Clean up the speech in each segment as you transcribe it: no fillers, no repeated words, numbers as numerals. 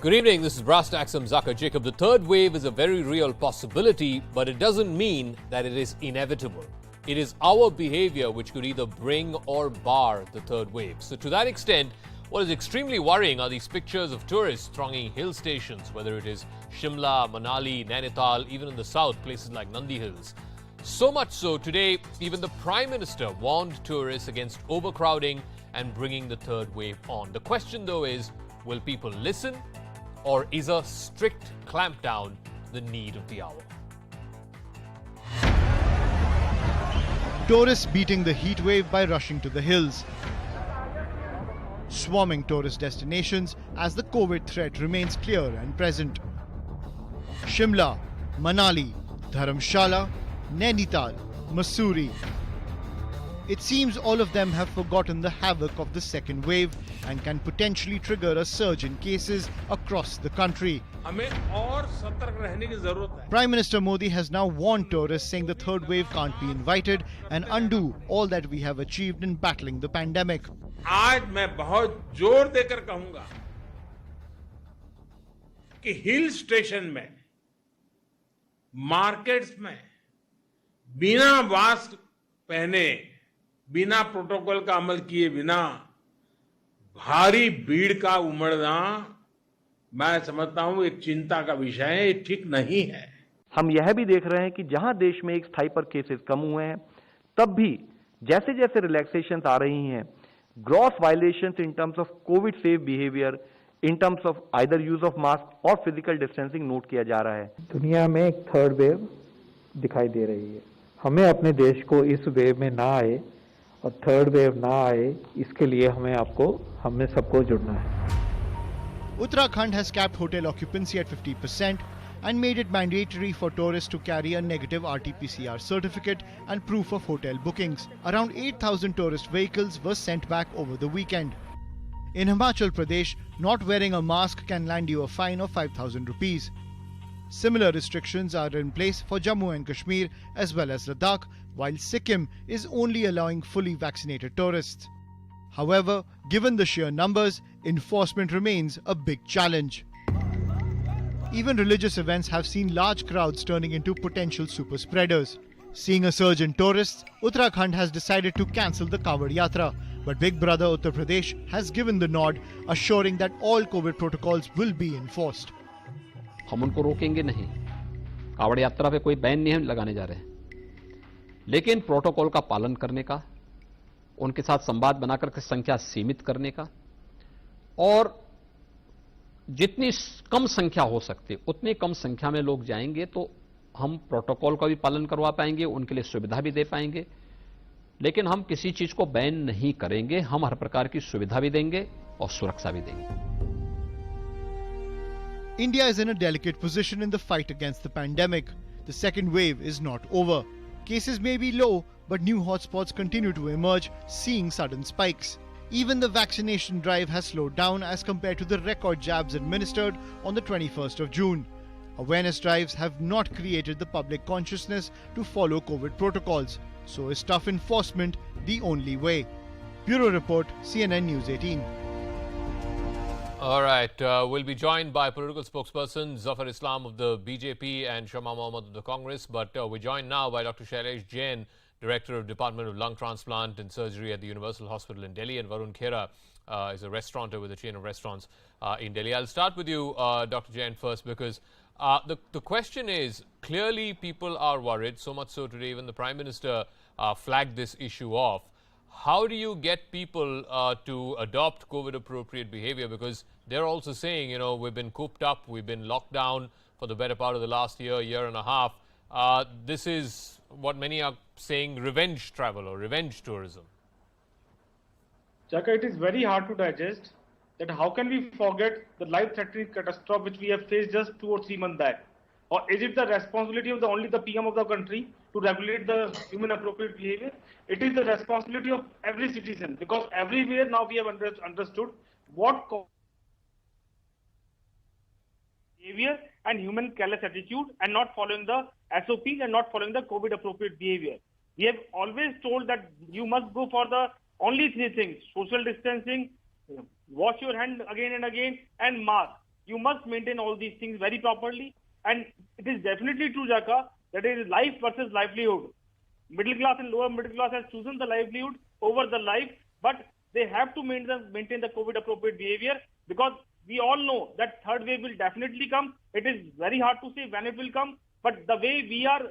Good evening, this is Tacks from Zakka. Jacob, the third wave is a very real possibility, but it doesn't mean that it is inevitable. It is our behavior which could either bring or bar the third wave. So to that extent, what is extremely worrying are these pictures of tourists thronging hill stations, whether it is Shimla, Manali, Nainital, even in the south, places like Nandi Hills. So much so, today, even the Prime Minister warned tourists against overcrowding and bringing the third wave on. The question, though, is, will people listen? Or is a strict clampdown the need of the hour? Tourists beating the heat wave by rushing to the hills. Swarming tourist destinations as the COVID threat remains clear and present. Shimla, Manali, Dharamshala, Nainital, Mussoorie. It seems all of them have forgotten the havoc of the second wave and can potentially trigger a surge in cases across the country. Prime Minister Modi has now warned tourists, saying the third wave can't be invited and undo all that we have achieved in battling the pandemic. आज मैं बहुत जोर देकर कहूंगा कि hill station में, markets में बिना मास्क पहने, बिना प्रोटोकॉल का अमल किए बिना भारी भीड़ का उमड़ना, मैं समझता हूं एक चिंता का विषय है, ये ठीक नहीं है। हम यह भी देख रहे हैं कि जहां देश में एक स्थाई पर केसेस कम हुए हैं, तब भी जैसे जैसे रिलैक्सेशंस आ रही हैं, gross violations in terms of Covid safe behaviour, in terms of either use of mask और फिजिकल डिस्टेंसिंग नोट किया जा रहा है। दुनिया में एक थर्ड वेव दिखाई दे रही है। हमें अपने देश को इस वेव में ना आए और थर्ड वेव ना आए, इसके लिए हमें सबको जुड़ना है। Uttarakhand has capped hotel occupancy at 50% and made it mandatory for tourists to carry a negative RT-PCR certificate and proof of hotel bookings. Around 8,000 tourist vehicles were sent back over the weekend. In Himachal Pradesh, not wearing a mask can land you a fine of 5,000 rupees. Similar restrictions are in place for Jammu and Kashmir as well as Ladakh, while Sikkim is only allowing fully vaccinated tourists. However, given the sheer numbers, enforcement remains a big challenge. Even religious events have seen large crowds turning into potential super spreaders. Seeing a surge in tourists, Uttarakhand has decided to cancel the Covert Yatra, but Big Brother Uttar Pradesh has given the nod, assuring that all COVID protocols will be enforced. हम उनको रोकेंगे नहीं, कावड़ यात्रा पे कोई ban नहीं लगाने जा रहे हैं, लेकिन प्रोटोकॉल का पालन करने का, उनके साथ संवाद बनाकर के संख्या सीमित करने का, और जितनी कम संख्या हो सकती उतनी कम संख्या में लोग जाएंगे तो हम प्रोटोकॉल का भी पालन करवा पाएंगे, उनके लिए सुविधा भी दे पाएंगे, लेकिन हम किसी चीज को बैन नहीं करेंगे, हम हर प्रकार की सुविधा भी देंगे और सुरक्षा भी देंगे। India is in a delicate position in the fight against the pandemic. The second wave is not over. Cases may be low, but new hotspots continue to emerge, seeing sudden spikes. Even the vaccination drive has slowed down as compared to the record jabs administered on the 21st of June. Awareness drives have not created the public consciousness to follow COVID protocols, so is tough enforcement the only way. Bureau Report, CNN News 18. All right, we'll be joined by political spokesperson Zafar Islam of the BJP and Shama Mohammed of the Congress. But we're joined now by Dr. Shailesh Jain, Director of Department of Lung Transplant and Surgery at the Universal Hospital in Delhi, and Varun Khera is a restaurateur with a chain of restaurants in Delhi. I'll start with you, Dr. Jain, first, because the question is, clearly people are worried, so much so today even the Prime Minister flagged this issue off. How do you get people to adopt COVID-appropriate behavior? Because they're also saying, you know, we've been cooped up, we've been locked down for the better part of the last year and a half. This is what many are saying revenge travel or revenge tourism. Zakka, it is very hard to digest that how can we forget the life-threatening catastrophe which we have faced just 2 or 3 months back? Or is it the responsibility of only the PM of the country to regulate the human appropriate behavior? It is the responsibility of every citizen, because everywhere now we have understood what behavior and human careless attitude and not following the SOPs and not following the COVID appropriate behavior. We have always told that you must go for the only 3 things: social distancing, wash your hand again and again, and mask. you must maintain all these things very properly. And it is definitely true, Zakka, that it is life versus livelihood. Middle class and lower middle class has chosen the livelihood over the life, but they have to maintain the COVID appropriate behavior, because we all know that third wave will definitely come. It is very hard to say when it will come, but the way we are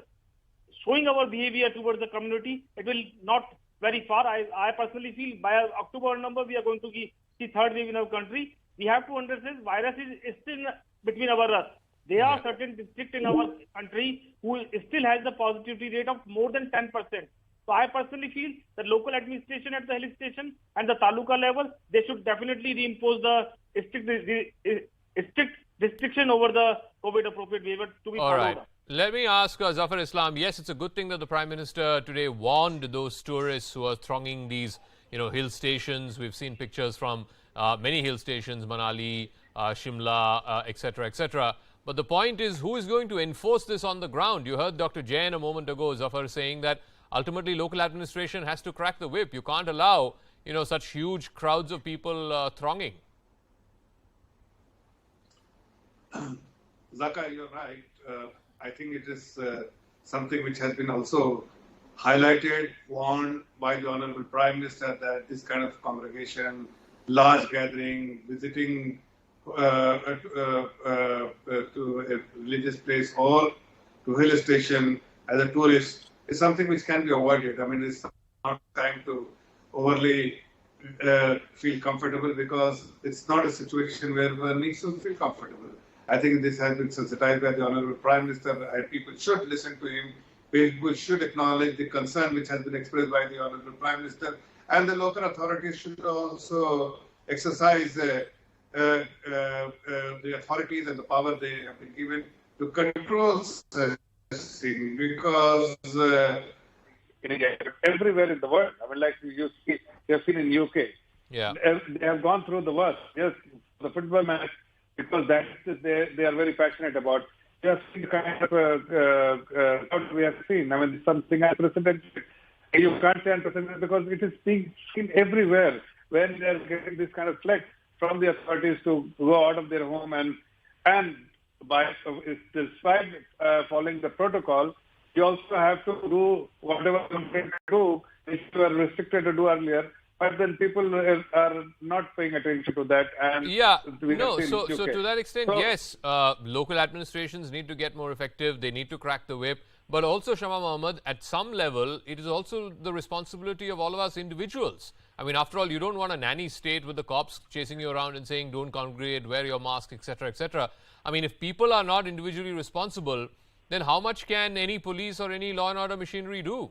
showing our behavior towards the community, it will not very far. I personally feel by October number we are going to see third wave in our country. We have to understand virus is still between our us. There are certain districts in our country who still has the positivity rate of more than 10%. So I personally feel that local administration at the hill station and the taluka level, they should definitely reimpose the strict restriction over the COVID appropriate waiver to be followed. All right. Let me ask Zafar Islam. Yes, it's a good thing that the Prime Minister today warned those tourists who are thronging these, hill stations. We've seen pictures from many hill stations, Manali, Shimla, etc., etc. But the point is, who is going to enforce this on the ground? You heard Dr. Jain a moment ago, Zafar, saying that ultimately local administration has to crack the whip. You can't allow, such huge crowds of people thronging. Zakka, you're right. I think it is something which has been also highlighted, warned by the Honorable Prime Minister, that this kind of congregation, large gathering, visiting to a religious place or to hill station as a tourist is something which can be avoided. I mean, it's not time to overly feel comfortable, because it's not a situation where one needs to feel comfortable. I think this has been sensitized by the Honorable Prime Minister, and people should listen to him. People should acknowledge the concern which has been expressed by the Honorable Prime Minister, and the local authorities should also exercise the authorities and the power they have been given to control such thing, because everywhere in the world, I mean, like you have seen in UK, they have gone through the worst. Yes, the football match, because they are very passionate about. Just the kind of what we have seen. I mean, something unprecedented. You can't say unprecedented because it is being seen everywhere when they are getting this kind of flex from the authorities to go out of their home, and by despite following the protocol, you also have to do whatever you can do which you were restricted to do earlier. But then people are not paying attention to that. And so to that extent, yes, local administrations need to get more effective. They need to crack the whip. But also, Shama Mohammed, at some level, it is also the responsibility of all of us individuals. I mean, after all, you don't want a nanny state with the cops chasing you around and saying, don't congregate, wear your mask, etc., etc. I mean, if people are not individually responsible, then how much can any police or any law and order machinery do?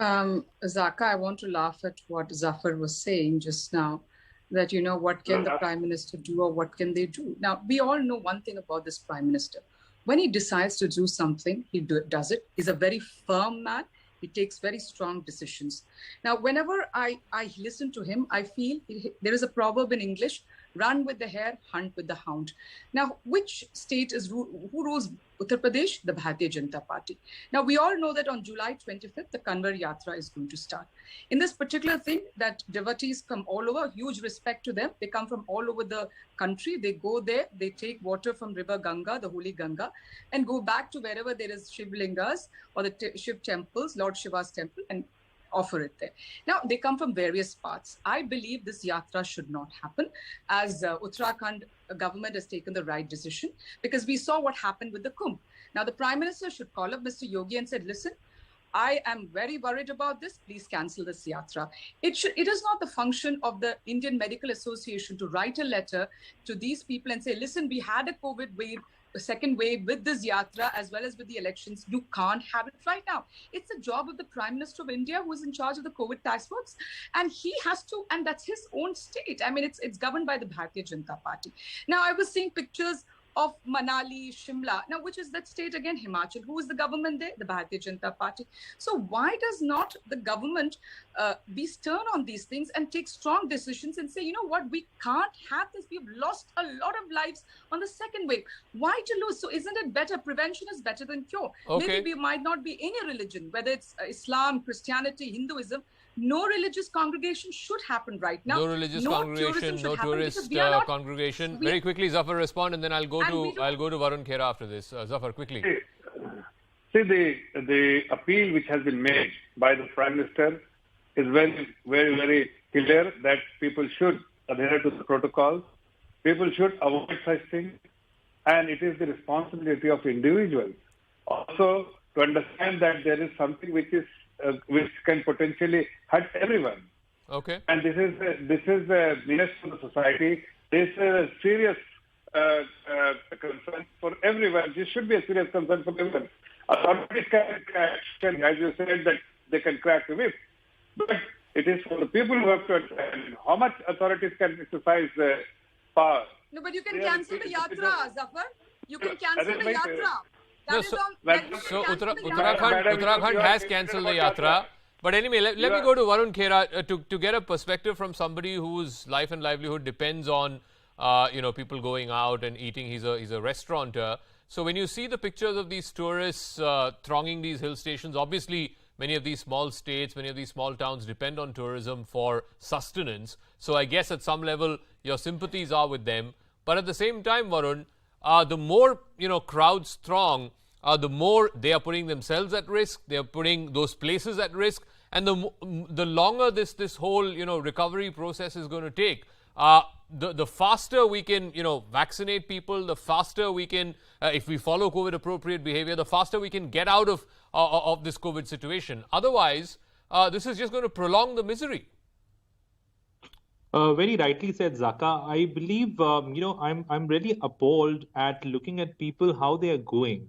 Zakka, I want to laugh at what Zafar was saying just now, that, what can the Prime Minister do or what can they do? Now, we all know one thing about this Prime Minister. When he decides to do something, he does it. He's a very firm man. He takes very strong decisions. Now, whenever I listen to him, I feel there is a proverb in English, run with the hare, hunt with the hound. Now, which state who rules Uttar Pradesh? The Bharatiya Janata Party. Now, we all know that on July 25th, the Kanwar Yatra is going to start. In this particular thing, that devotees come all over, huge respect to them. They come from all over the country. They go there, they take water from river Ganga, the holy Ganga, and go back to wherever there is Shiv Lingas or the Shiv temples, Lord Shiva's temple, and offer it there. Now, they come from various parts. I believe this yatra should not happen, as Uttarakhand government has taken the right decision, because we saw what happened with the Kumbh. Now, the Prime Minister should call up Mr. Yogi and said, listen, I am very worried about this. Please cancel this yatra. It is not the function of the Indian Medical Association to write a letter to these people and say, listen, we had a COVID wave, a second wave with this yatra as well as with the elections. You can't have it right now. It's the job of the Prime Minister of India, who is in charge of the COVID task force, and he has to, and that's his own state. I mean, it's governed by the Bharatiya Janata Party. Now, I was seeing pictures of Manali, Shimla. Now, which is that state again? Himachal. Who is the government there? The Bharatiya Janata Party. So why does not the government be stern on these things and take strong decisions and say, you know what, we can't have this. We've lost a lot of lives on the second wave. Why to lose? So isn't it better? Prevention is better than cure. Okay. Maybe we might not be any religion, whether it's Islam, Christianity, Hinduism. no religious congregation should happen right now. No religious congregation, no tourist congregation. Very quickly, Zafar, respond, and then I'll go to Varun Khera after this. Zafar, quickly. See, the appeal which has been made by the Prime Minister is very, very, very clear that people should adhere to the protocols. People should avoid such things, and it is the responsibility of individuals also to understand that there is something which can potentially hurt everyone. Okay. And this is a menace to the society. This is a serious concern for everyone. This should be a serious concern for everyone. Authorities can, as you said, that they can crack the whip, but it is for the people who have to understand how much authorities can exercise power. No, but you can cancel the yatra, Zafar. You can cancel the yatra. Uttarakhand has cancelled the yatra. But anyway, let me go to Varun Khera to get a perspective from somebody whose life and livelihood depends on people going out and eating. He's a restaurateur. So when you see the pictures of these tourists thronging these hill stations, obviously many of these small states, many of these small towns depend on tourism for sustenance. So I guess at some level your sympathies are with them. But at the same time, Varun, the more crowds throng, the more they are putting themselves at risk. They are putting those places at risk, and the longer this whole recovery process is going to take. The faster we can vaccinate people, the faster we can, if we follow COVID appropriate behavior, the faster we can get out of this COVID situation. Otherwise, this is just going to prolong the misery. Very rightly said, Zakka. I believe I'm really appalled at looking at people how they are going.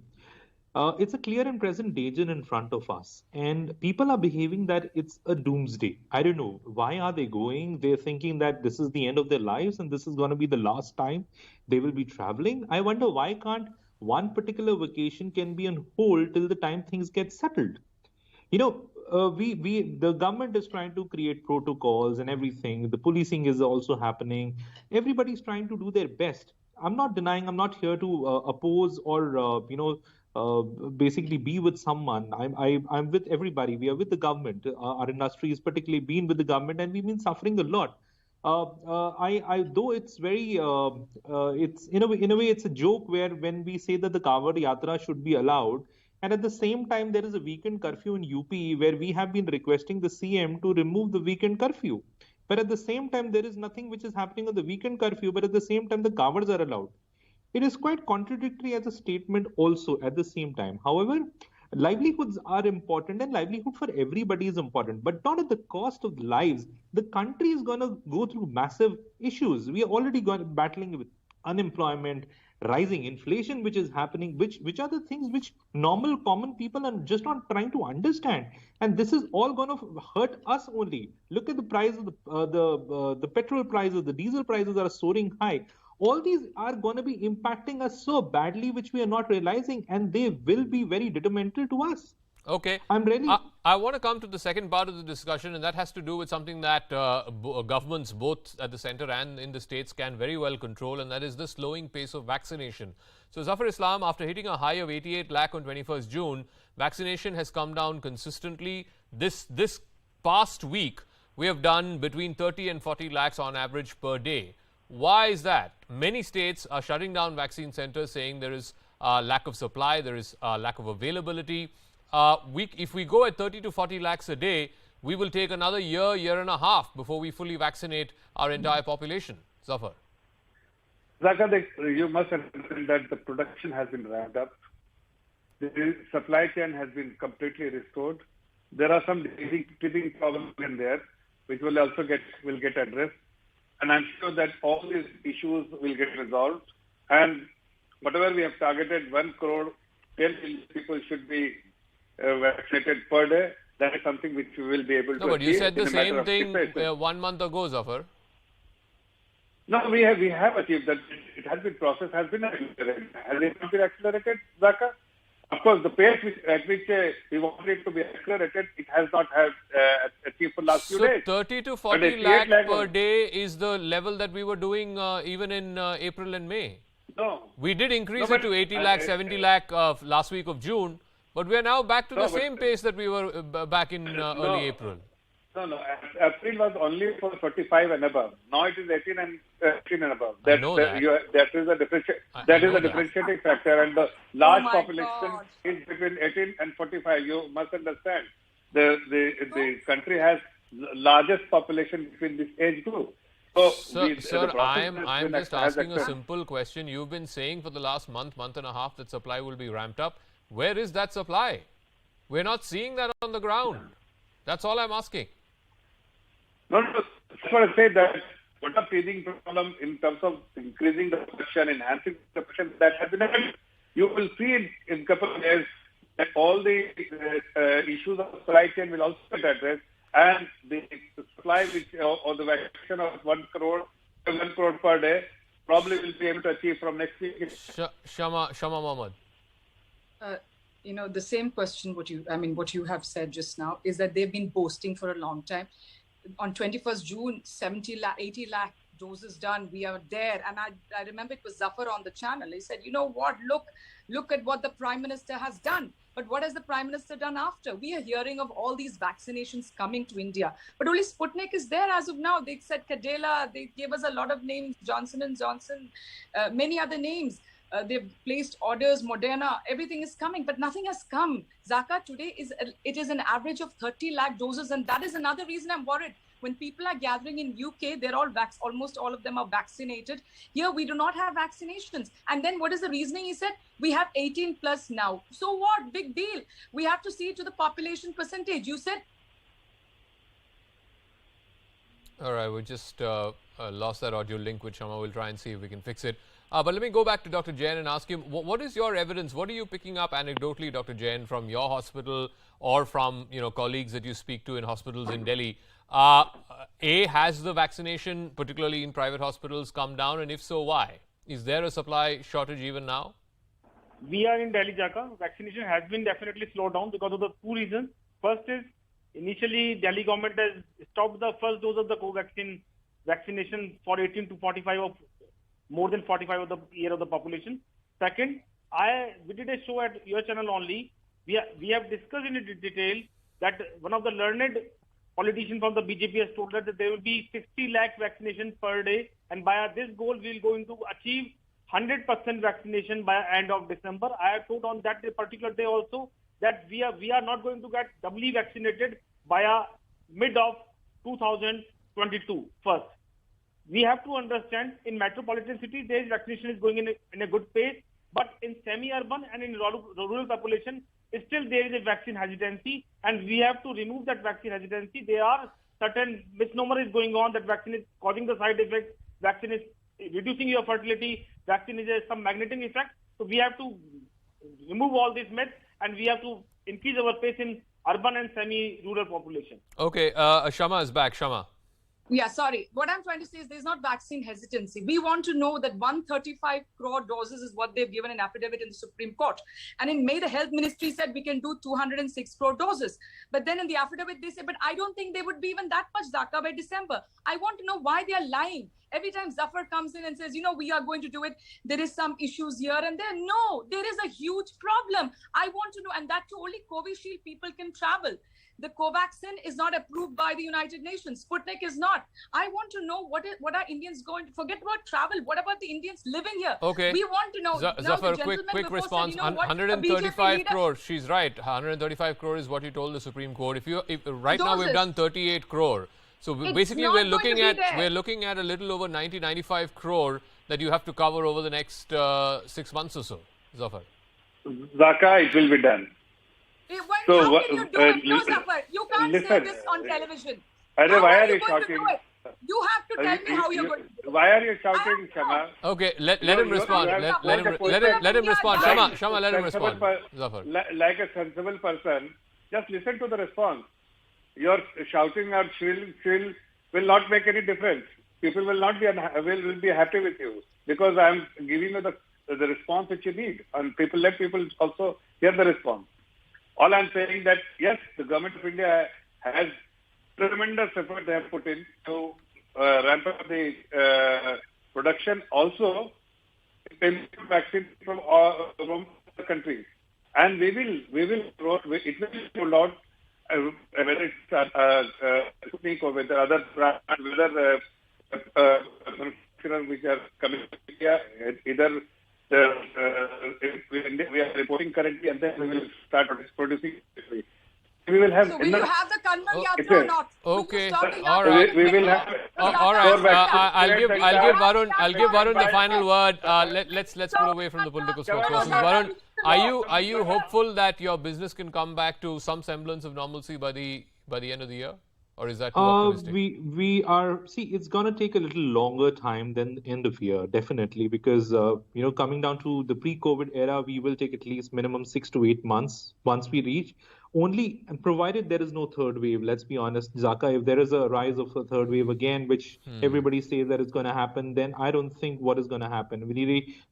It's a clear and present danger in front of us, and people are behaving that it's a doomsday. I don't know why are they going. They're thinking that this is the end of their lives and this is going to be the last time they will be traveling. I wonder why can't one particular vacation can be on hold till the time things get settled. The government is trying to create protocols and everything. The policing is also happening. Everybody's trying to do their best. I'm not denying. I'm not here to oppose or basically be with someone. I'm with everybody. We are with the government. Our industry has particularly been with the government, and we've been suffering a lot. Though it's very, it's in a way it's a joke when we say that the covert yatra should be allowed, and at the same time there is a weekend curfew in UP where we have been requesting the CM to remove the weekend curfew. But at the same time there is nothing which is happening on the weekend curfew, but at the same time the coverts are allowed. It is quite contradictory as a statement also at the same time. However, livelihoods are important and livelihood for everybody is important, but not at the cost of lives. The country is going to go through massive issues. We are already battling with unemployment, rising inflation, which is happening, which are the things which normal common people are just not trying to understand. And this is all going to hurt us only. Look at the price of the petrol prices, the diesel prices are soaring high. All these are going to be impacting us so badly, which we are not realizing, and they will be very detrimental to us. Okay. I want to come to the second part of the discussion, and that has to do with something that governments both at the center and in the states can very well control, and that is the slowing pace of vaccination. So Zafar Islam, after hitting a high of 88 lakh on 21st June, vaccination has come down consistently. This past week, we have done between 30 and 40 lakhs on average per day. Why is that? Many states are shutting down vaccine centers, saying there is lack of supply, there is lack of availability. If we go at 30 to 40 lakhs a day, we will take another year and a half before we fully vaccinate our entire population. Zafar. Zakka, you must understand that the production has been ramped up. The supply chain has been completely restored. There are some teething problems in there, which will also get addressed. And I'm sure that all these issues will get resolved. And whatever we have targeted, 1 crore, 10 million people should be vaccinated per day. That is something which we will be able to achieve. No, but you said the same thing 1 month ago, Zafar. No, we have achieved that. It has been processed, has been accelerated. Has it not been accelerated, Zakka? Of course, the pace at which we want it to be accelerated, it has not achieved for last few days. So 30 to 40 lakh per day is the level that we were doing even in April and May. No. We did increase it to 80 lakh, 70 lakh last week of June, but we are now back to the same pace that we were back in early April. No. April was only for 45 and above. Now it is 18 and above. I know that. That is a differentiating factor, and the large population is between 18 and 45. You must understand, the country has largest population between this age group. So, sir, I'm just asking a simple question. You've been saying for the last month and a half that supply will be ramped up. Where is that supply? We're not seeing that on the ground. That's all I'm asking. No. That's what I say, that what a teething problem in terms of increasing the production, enhancing the production, that has been happening. You will see in a couple of years that all the issues of supply chain will also get addressed, and the supply or the vaccination of 1 crore per day probably will be able to achieve from next week. Shama Mohammed. The same question what you have said just now is that they've been boasting for a long time. On 21st June, 80 lakh doses done. We are there. And I remember it was Zafar on the channel. He said, you know what, look at what the Prime Minister has done. But what has the Prime Minister done after? We are hearing of all these vaccinations coming to India. But only Sputnik is there as of now. They said Cadela. They gave us a lot of names, Johnson & Johnson, many other names. They've placed orders, Moderna, everything is coming, but nothing has come. Zakka today is an average of 30 lakh doses, and that is another reason I'm worried. When people are gathering in UK, they're all almost all of them are vaccinated. Here, we do not have vaccinations. And then what is the reasoning? He said, we have 18 plus now. So what? Big deal. We have to see to the population percentage. You said. All right, we just lost that audio link with Shama. We'll try and see if we can fix it. But let me go back to Dr. Jain and ask him, what is your evidence? What are you picking up anecdotally, Dr. Jain, from your hospital or from colleagues that you speak to in hospitals in Delhi? Has the vaccination, particularly in private hospitals, come down? And if so, why? Is there a supply shortage even now? We are in Delhi, Zakka. Vaccination has been definitely slowed down because of the two reasons. First is, initially, Delhi government has stopped the first dose of the Covaxin vaccination for 18 to 45 of more than 45 of the year of the population. Second, we did a show at your channel only. We have discussed in detail that one of the learned politicians from the BJP has told us that there will be 60 lakh vaccination per day, and by this goal we will going to achieve 100% vaccination by end of December. I have told on that particular day also that we are not going to get doubly vaccinated by mid of 2022 first. We have to understand in metropolitan cities, there is vaccination is going in a good pace, but in semi-urban and in rural population, still there is a vaccine hesitancy, and we have to remove that vaccine hesitancy. There are certain misnomer is going on that vaccine is causing the side effects, vaccine is reducing your fertility, vaccine is some magnetic effect. So we have to remove all these myths, and we have to increase our pace in urban and semi-rural population. Okay, Shama is back. Shama. Yeah, sorry. What I'm trying to say is there's not vaccine hesitancy. We want to know that 135 crore doses is what they've given an affidavit in the Supreme Court. And in May, the Health Ministry said we can do 206 crore doses. But then in the affidavit, they said, but I don't think they would be even that much, Zakka, by December. I want to know why they are lying. Every time Zafar comes in and says, we are going to do it, there is some issues here and there. No, there is a huge problem. I want to know, and that too, only Covishield people can travel. The Covaxin is not approved by the United Nations. Sputnik is not. I want to know what are Indians going to forget about travel? What about the Indians living here? Okay. We want to know. Zafar, quick response. Said, 135 crore. She's right. 135 crore is what you told the Supreme Court. Right now we've done 38 crore. So basically we're looking at a little over 95 crore that you have to cover over the next 6 months or so. Zafar. Zakka, it will be done. How can you do it? No, Zafar, you can't say this on television. Why are you shouting? You have to tell me how you're going to do it. Why are you shouting, Shama? Okay, let him respond. Let him respond. Shama, let him respond. Zafar. Like a sensible person, just listen to the response. Your shouting or shrill will not make any difference. People will not will be happy with you because I am giving you the response which you need, and let people also hear the response. All I'm saying that yes, the government of India has tremendous effort they have put in to ramp up the production. Also, vaccine from the countries, and it will be rolled out whether it's Sputnik or whether other manufacturers which are coming to India, either we are reporting currently and then we will start producing. We will have. So will you have the Kanwar Yatra or not? Okay. All right. We will have. All right. I'll give Varun the final word. Let's pull away from the political spokespersons. Varun, are you hopeful that your business can come back to some semblance of normalcy by the end of the year? Or is that too optimistic? We are, see, it's going to take a little longer time than the end of year, definitely, because, coming down to the pre-COVID era, we will take at least minimum 6 to 8 months once we reach. Only, and provided there is no third wave, let's be honest, Zakka, if there is a rise of a third wave again, which everybody says that it's going to happen, then I don't think what is going to happen.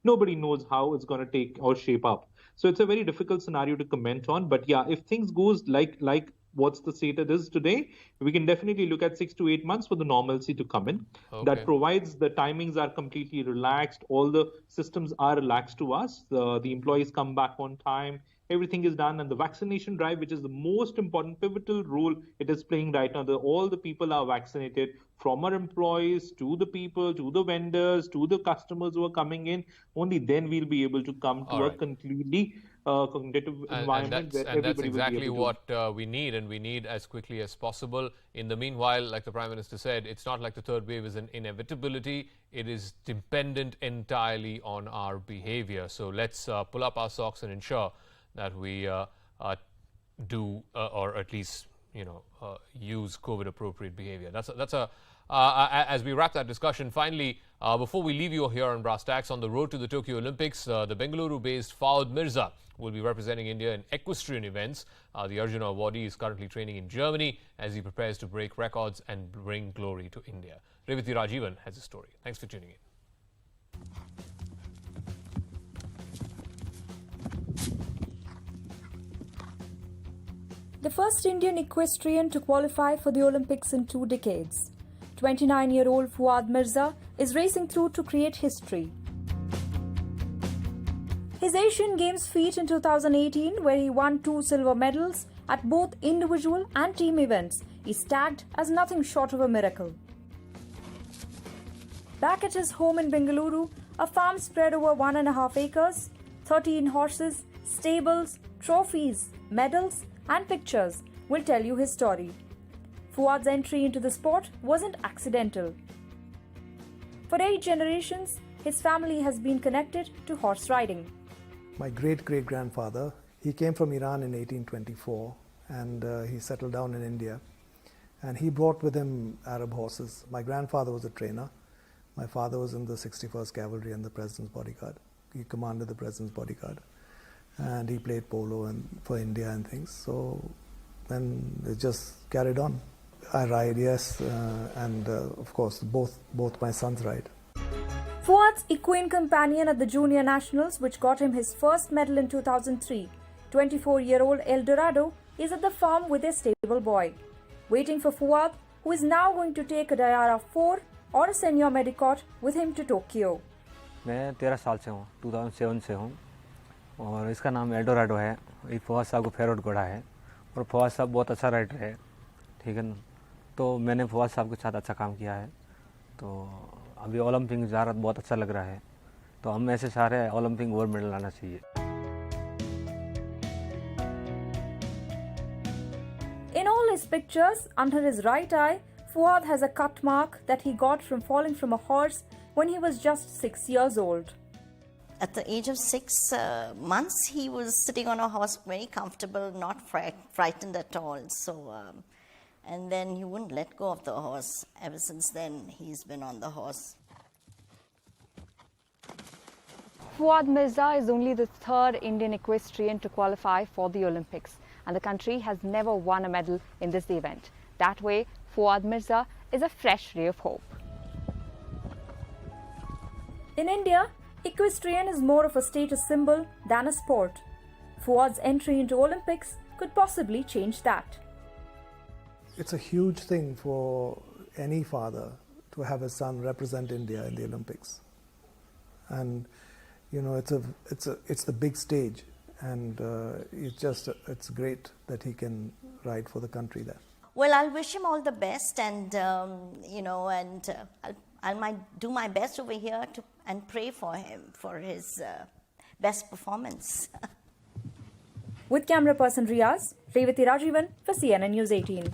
Nobody knows how it's going to take or shape up. So it's a very difficult scenario to comment on. But yeah, if things goes like what's the state it is today, we can definitely look at 6 to 8 months for the normalcy to come in. Okay. That provides the timings are completely relaxed. All the systems are relaxed to us. The employees come back on time. Everything is done. And the vaccination drive, which is the most important pivotal role it is playing right now, all the people are vaccinated, from our employees to the people, to the vendors, to the customers who are coming in. Only then we'll be able to come to a completely cognitive environment where everybody that's exactly will be able to. what we need, and we need as quickly as possible. In the meanwhile, like the Prime Minister said, it's not like the third wave is an inevitability. It is dependent entirely on our behavior. So let's pull up our socks and ensure that we do or at least use COVID appropriate behavior. That's a as we wrap that discussion, finally, before we leave you here on Brass Tacks, on the road to the Tokyo Olympics, the Bengaluru-based Fawad Mirza will be representing India in equestrian events. The Arjuna awardee is currently training in Germany as he prepares to break records and bring glory to India. Revati Rajivan has a story. Thanks for tuning in. The first Indian equestrian to qualify for the Olympics in 2 decades. 29-year-old Fawad Mirza is racing through to create history. His Asian Games feat in 2018, where he won 2 silver medals at both individual and team events, is tagged as nothing short of a miracle. Back at his home in Bengaluru, a farm spread over 1.5 acres, 13 horses, stables, trophies, medals, and pictures will tell you his story. Fawad's entry into the sport wasn't accidental. For 8 generations, his family has been connected to horse riding. My great-great-grandfather, he came from Iran in 1824 and he settled down in India. And he brought with him Arab horses. My grandfather was a trainer. My father was in the 61st Cavalry and the President's Bodyguard. He commanded the President's Bodyguard. And he played polo and for India and things. So then it just carried on. I ride, yes, and of course both my sons ride. Fawad's equine companion at the Junior Nationals, which got him his first medal in 2003, 24-year-old El Dorado, is at the farm with a stable boy, waiting for Fawad, who is now going to take a Diara 4 or a Senior Medicote with him to Tokyo. मैं 13 साल से हूँ, 2007 से हूँ और इसका नाम L Dorado है। ये फवाद साहब को फेवरेट घोड़ा है और फवाद साहब बहुत अच्छा राइडर है, ठीक है ना। तो मैंने फवाद साहब के साथ अच्छा काम किया है, तो अभी ओलंपिक में जा रहा बहुत अच्छा लग रहा है, तो हम ऐसे सारे ओलंपिक गोल्ड मेडल लाना चाहिए। In all his pictures, under his right eye, Fawad has a cut mark that he got from falling from a horse when he was just 6 years old. At the age of 6 months, he was sitting on a horse, very comfortable, not frightened at all. So, and then he wouldn't let go of the horse. Ever since then, he's been on the horse. Fawad Mirza is only the 3rd Indian equestrian to qualify for the Olympics, and the country has never won a medal in this event. That way, Fawad Mirza is a fresh ray of hope. In India, equestrian is more of a status symbol than a sport. Fawad's entry into Olympics could possibly change that. It's a huge thing for any father to have his son represent India in the Olympics. And you know, it's the big stage, and it's great that he can ride for the country there. Well, I'll wish him all the best, and I'll do my best over here and pray for him for his best performance. With camera person Riaz, Revati Rajivan for CNN News 18.